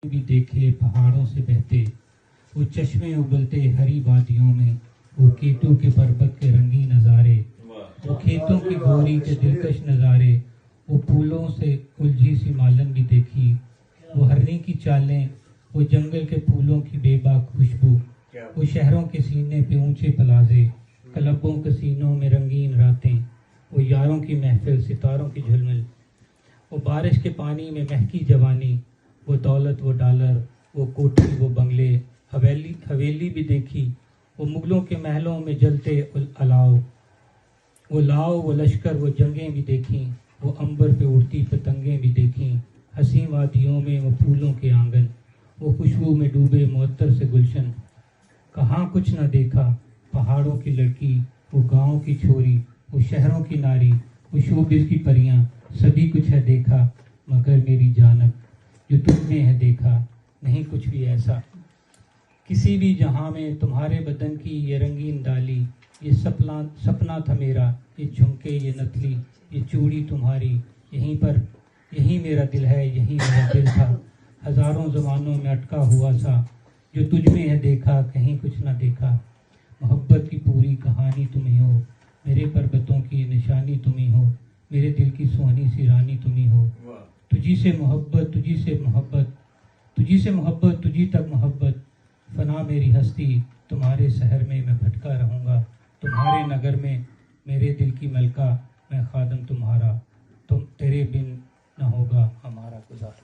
بھی دیکھے پہاڑوں سے بہتے وہ چشمے ابلتے ہری وادیوں میں، وہ کیتو کے پربت کے رنگی نظارے، وہ کھیتوں کی گوری کے دلکش نظارے، وہ پھولوں سے الجھی سی مالن بھی دیکھی، وہ ہرنی کی چالیں، وہ جنگل کے پھولوں کی بے باک خوشبو، وہ شہروں کے سینے پہ اونچے پلازے، کلبوں کے سینوں میں رنگین راتیں، وہ یاروں کی محفل ستاروں کی جھلمل، وہ بارش کے پانی میں مہکی جوانی، وہ دولت وہ ڈالر، وہ کوٹھی وہ بنگلے، حویلی بھی دیکھی، وہ مغلوں کے محلوں میں جلتے الاؤ، وہ لاؤ وہ لشکر وہ جنگیں بھی دیکھیں، وہ عنبر پہ اڑتی پتنگیں بھی دیکھیں، حسین وادیوں میں وہ پھولوں کے آنگن، وہ خوشبو میں ڈوبے معطر سے گلشن، کہاں کچھ نہ دیکھا، پہاڑوں کی لڑکی، وہ گاؤں کی چھوری، وہ شہروں کی ناری، وہ شوبز کی پریاں، سبھی کچھ ہے دیکھا، مگر میری جانب جو تم نے ہے دیکھا نہیں کچھ بھی ایسا۔ کسی بھی جہاں میں تمہارے بدن کی یہ رنگین ڈالی، یہ سپنا تھا میرا، یہ جھمکے یہ نتلی، یہ چوڑی تمہاری، یہی میرا دل ہے، یہی میرا دل تھا، ہزاروں زمانوں میں اٹکا ہوا سا، جو تجھ میں ہے دیکھا کہیں کچھ نہ دیکھا۔ محبت کی پوری کہانی تم ہی ہو، میرے پربتوں کی نشانی تم ہی ہو، میرے دل کی سونی سی رانی تم ہی ہو، تجھی سے محبت تجھی سے محبت، تجھی سے محبت تجھی تک محبت، فنا میری ہستی تمہارے شہر میں میں بھٹکا رہوں گا، تمہارے نگر میں میرے دل کی ملکہ میں خادم تمہارا، تم تیرے بن نہ ہوگا ہمارا گزارا۔